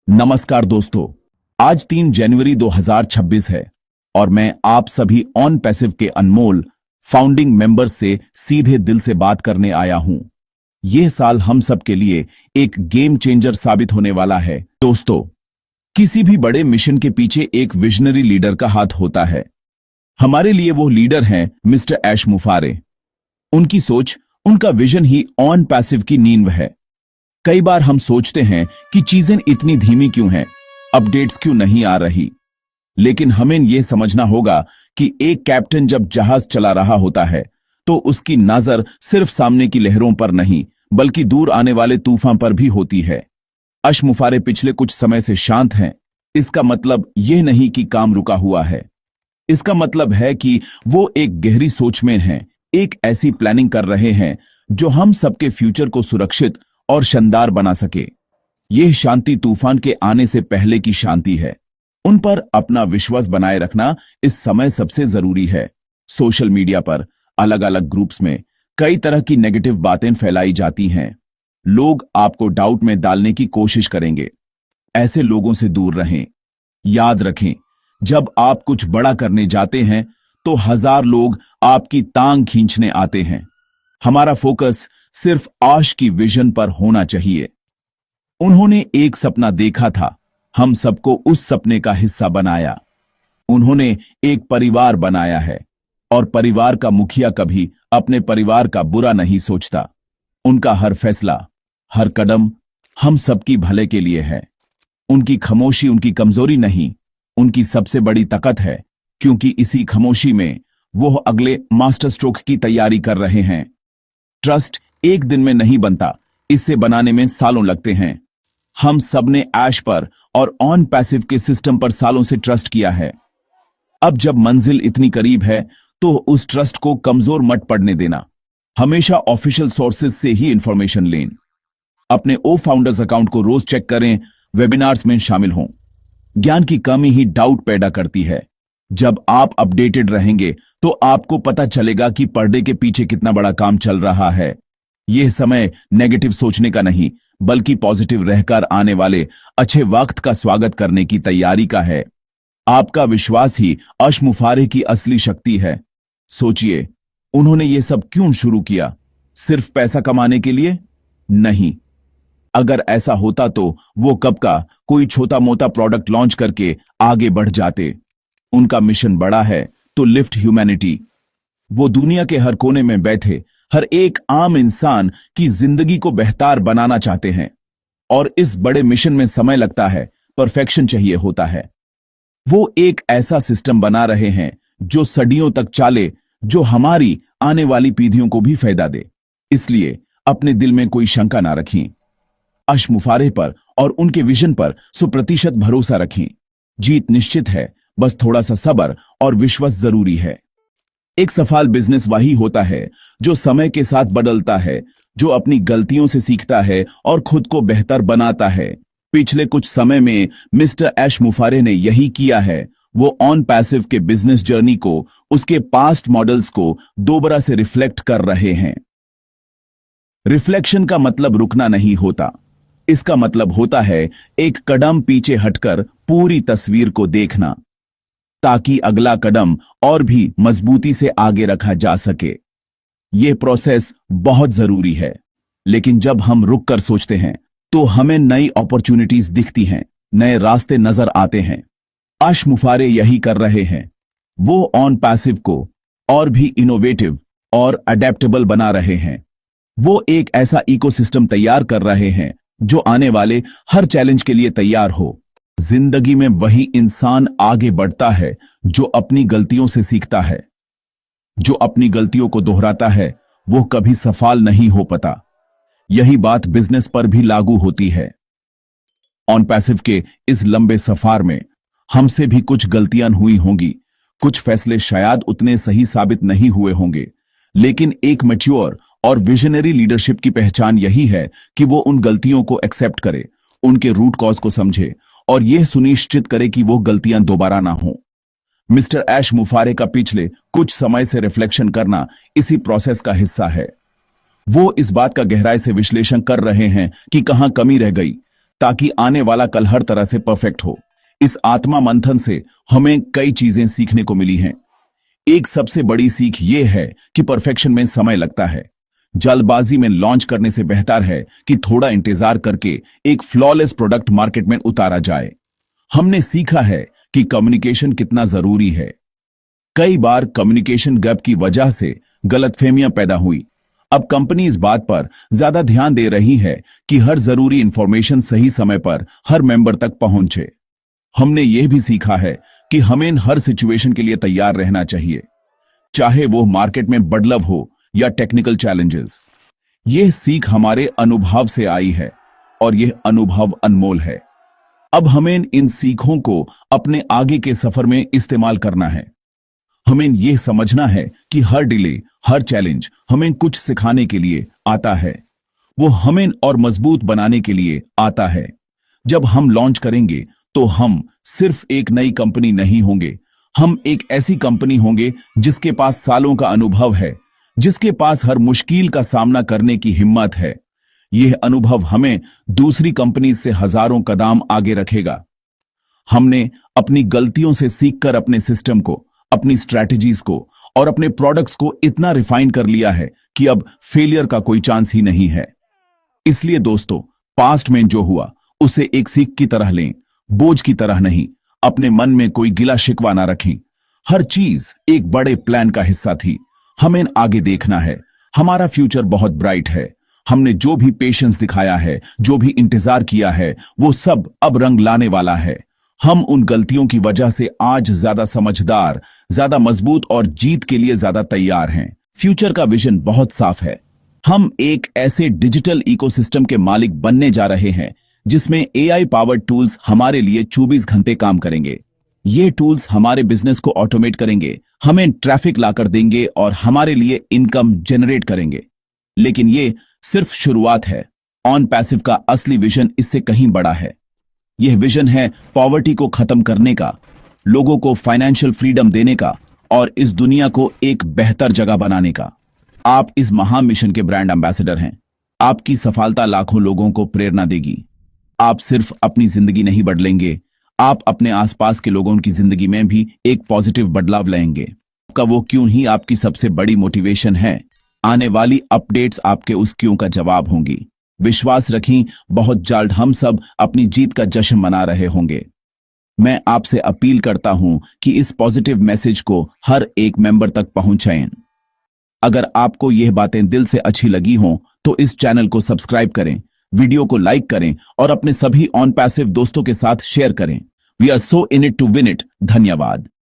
नमस्कार दोस्तों। आज 3 जनवरी 2026 है और मैं आप सभी ऑन पैसिव के अनमोल फाउंडिंग मेंबर्स से सीधे दिल से बात करने आया हूं। यह साल हम सब के लिए एक गेम चेंजर साबित होने वाला है। दोस्तों, किसी भी बड़े मिशन के पीछे एक विजनरी लीडर का हाथ होता है। हमारे लिए वो लीडर हैं मिस्टर ऐश मुफारे। उनकी सोच, उनका विजन ही ऑन पैसिव की नींव है। कई बार हम सोचते हैं कि चीजें इतनी धीमी क्यों हैं, अपडेट्स क्यों नहीं आ रही, लेकिन हमें यह समझना होगा कि एक कैप्टन जब जहाज चला रहा होता है तो उसकी नजर सिर्फ सामने की लहरों पर नहीं बल्कि दूर आने वाले तूफान पर भी होती है। ऐश मुफारे पिछले कुछ समय से शांत हैं। इसका मतलब यह नहीं कि काम रुका हुआ है। इसका मतलब है कि वो एक गहरी सोच में हैं, एक ऐसी प्लानिंग कर रहे हैं जो हम सबके फ्यूचर को सुरक्षित और शानदार बना सके। यह शांति तूफान के आने से पहले की शांति है। उन पर अपना विश्वास बनाए रखना इस समय सबसे जरूरी है। सोशल मीडिया पर अलग अलग ग्रुप्स में कई तरह की नेगेटिव बातें फैलाई जाती हैं। लोग आपको डाउट में डालने की कोशिश करेंगे। ऐसे लोगों से दूर रहें। याद रखें, जब आप कुछ बड़ा करने जाते हैं तो 1000 लोग आपकी टांग खींचने आते हैं। हमारा फोकस सिर्फ ऐश की विजन पर होना चाहिए। उन्होंने एक सपना देखा था, हम सबको उस सपने का हिस्सा बनाया। उन्होंने एक परिवार बनाया है और परिवार का मुखिया कभी अपने परिवार का बुरा नहीं सोचता। उनका हर फैसला, हर कदम हम सबकी भले के लिए है। उनकी खामोशी उनकी कमजोरी नहीं, उनकी सबसे बड़ी ताकत है, क्योंकि इसी खामोशी में वो अगले मास्टर स्ट्रोक की तैयारी कर रहे हैं। ट्रस्ट एक दिन में नहीं बनता, इसे बनाने में सालों लगते हैं। हम सबने ऐश पर और ऑन पैसिव के सिस्टम पर सालों से ट्रस्ट किया है। अब जब मंजिल इतनी करीब है तो उस ट्रस्ट को कमजोर मत पड़ने देना। हमेशा ऑफिशियल सोर्सेज से ही इंफॉर्मेशन लें। अपने ओ फाउंडर्स अकाउंट को रोज चेक करें, वेबिनार्स में शामिल हों। ज्ञान की कमी ही डाउट पैदा करती है। जब आप अपडेटेड रहेंगे तो आपको पता चलेगा कि पर्दे के पीछे कितना बड़ा काम चल रहा है। यह समय नेगेटिव सोचने का नहीं बल्कि पॉजिटिव रहकर आने वाले अच्छे वक्त का स्वागत करने की तैयारी का है। आपका विश्वास ही ऐश मुफारे की असली शक्ति है। सोचिए, उन्होंने ये सब क्यों शुरू किया? सिर्फ पैसा कमाने के लिए नहीं। अगर ऐसा होता तो वो कब का कोई छोटा मोटा प्रोडक्ट लॉन्च करके आगे बढ़ जाते। उनका मिशन बड़ा है तो लिफ्ट ह्यूमैनिटी। वो दुनिया के हर कोने में बैठे हर एक आम इंसान की जिंदगी को बेहतर बनाना चाहते हैं। और इस बड़े मिशन में समय लगता है, परफेक्शन चाहिए होता है। वो एक ऐसा सिस्टम बना रहे हैं जो सदियों तक चले, जो हमारी आने वाली पीढ़ियों को भी फायदा दे। इसलिए अपने दिल में कोई शंका ना रखें। ऐश मुफारे पर और उनके विजन पर 100% भरोसा रखें। जीत निश्चित है, बस थोड़ा सा सब्र और विश्वास जरूरी है। एक सफल बिजनेस वही होता है जो समय के साथ बदलता है, जो अपनी गलतियों से सीखता है और खुद को बेहतर बनाता है। पिछले कुछ समय में मिस्टर ऐश मुफारे ने यही किया है। वो ऑन पैसिव के बिजनेस जर्नी को, उसके पास्ट मॉडल्स को दोबारा से रिफ्लेक्ट कर रहे हैं। रिफ्लेक्शन का मतलब रुकना नहीं होता। इसका मतलब होता है एक कदम पीछे हटकर पूरी तस्वीर को देखना, ताकि अगला कदम और भी मजबूती से आगे रखा जा सके। यह प्रोसेस बहुत जरूरी है, लेकिन जब हम रुक कर सोचते हैं तो हमें नई अपॉर्चुनिटीज दिखती हैं, नए रास्ते नजर आते हैं। ऐश मुफारे यही कर रहे हैं। वो ऑन पैसिव को और भी इनोवेटिव और अडेप्टेबल बना रहे हैं। वो एक ऐसा इकोसिस्टम तैयार कर रहे हैं जो आने वाले हर चैलेंज के लिए तैयार हो। जिंदगी में वही इंसान आगे बढ़ता है जो अपनी गलतियों से सीखता है। जो अपनी गलतियों को दोहराता है वो कभी सफल नहीं हो पाता। यही बात बिजनेस पर भी लागू होती है। ऑन पैसिव के इस लंबे सफर में हमसे भी कुछ गलतियां हुई होंगी, कुछ फैसले शायद उतने सही साबित नहीं हुए होंगे, लेकिन एक मैच्योर और विजनरी लीडरशिप की पहचान यही है कि वो उन गलतियों को एक्सेप्ट करे, उनके रूट कॉज को समझे और यह सुनिश्चित करे कि वो गलतियां दोबारा ना हो। मिस्टर ऐश मुफारे का पिछले कुछ समय से रिफ्लेक्शन करना इसी प्रोसेस का हिस्सा है। वो इस बात का गहराई से विश्लेषण कर रहे हैं कि कहां कमी रह गई, ताकि आने वाला कल हर तरह से परफेक्ट हो। इस आत्मा मंथन से हमें कई चीजें सीखने को मिली हैं। एक सबसे बड़ी सीख यह है कि परफेक्शन में समय लगता है। जल्दबाजी में लॉन्च करने से बेहतर है कि थोड़ा इंतजार करके एक फ्लॉलेस प्रोडक्ट मार्केट में उतारा जाए। हमने सीखा है कि कम्युनिकेशन कितना जरूरी है। कई बार कम्युनिकेशन गैप की वजह से गलतफहमियां पैदा हुई। अब कंपनी इस बात पर ज्यादा ध्यान दे रही है कि हर जरूरी इंफॉर्मेशन सही समय पर हर मेंबर तक पहुंचे। हमने यह भी सीखा है कि हमें हर सिचुएशन के लिए तैयार रहना चाहिए, चाहे वो मार्केट में बदलाव हो या टेक्निकल चैलेंजेस। यह सीख हमारे अनुभव से आई है और यह अनुभव अनमोल है। अब हमें इन सीखों को अपने आगे के सफर में इस्तेमाल करना है। हमें यह समझना है कि हर डिले, हर चैलेंज हमें कुछ सिखाने के लिए आता है। वो हमें और मजबूत बनाने के लिए आता है। जब हम लॉन्च करेंगे तो हम सिर्फ एक नई कंपनी नहीं होंगे, हम एक ऐसी कंपनी होंगे जिसके पास सालों का अनुभव है, जिसके पास हर मुश्किल का सामना करने की हिम्मत है। यह अनुभव हमें दूसरी कंपनी से हजारों कदम आगे रखेगा। हमने अपनी गलतियों से सीखकर अपने सिस्टम को, अपनी स्ट्रैटेजीज को और अपने प्रोडक्ट्स को इतना रिफाइन कर लिया है कि अब फेलियर का कोई चांस ही नहीं है। इसलिए दोस्तों, पास्ट में जो हुआ उसे एक सीख की तरह लें, बोझ की तरह नहीं। अपने मन में कोई गिला शिकवा ना रखें। हर चीज एक बड़े प्लान का हिस्सा थी। हमें आगे देखना है। हमारा फ्यूचर बहुत ब्राइट है। हमने जो भी पेशेंस दिखाया है, जो भी इंतजार किया है, वो सब अब रंग लाने वाला है। हम उन गलतियों की वजह से आज ज्यादा समझदार, ज्यादा मजबूत और जीत के लिए ज्यादा तैयार हैं। फ्यूचर का विजन बहुत साफ है। हम एक ऐसे डिजिटल इकोसिस्टम के मालिक बनने जा रहे हैं जिसमें एआई पावर्ड टूल्स हमारे लिए 24 घंटे काम करेंगे। ये टूल्स हमारे बिजनेस को ऑटोमेट करेंगे, हमें ट्रैफिक लाकर देंगे और हमारे लिए इनकम जनरेट करेंगे। लेकिन ये सिर्फ शुरुआत है। ऑन पैसिव का असली विजन इससे कहीं बड़ा है। यह विजन है पॉवर्टी को खत्म करने का, लोगों को फाइनेंशियल फ्रीडम देने का और इस दुनिया को एक बेहतर जगह बनाने का। आप इस महान मिशन के ब्रांड एम्बेसडर हैं। आपकी सफलता लाखों लोगों को प्रेरणा देगी। आप सिर्फ अपनी जिंदगी नहीं बदलेंगे, आप अपने आसपास के लोगों की जिंदगी में भी एक पॉजिटिव बदलाव लाएंगे। आपका वो क्यों ही आपकी सबसे बड़ी मोटिवेशन है। आने वाली अपडेट्स आपके उस क्यों का जवाब होंगी। विश्वास रखें, बहुत जल्द हम सब अपनी जीत का जश्न मना रहे होंगे। मैं आपसे अपील करता हूं कि इस पॉजिटिव मैसेज को हर एक मेंबर तक पहुंचाएं। अगर आपको यह बातें दिल से अच्छी लगी हों तो इस चैनल को सब्सक्राइब करें, वीडियो को लाइक करें और अपने सभी ऑन पैसिव दोस्तों के साथ शेयर करें। We are so in it to win it. धन्यवाद।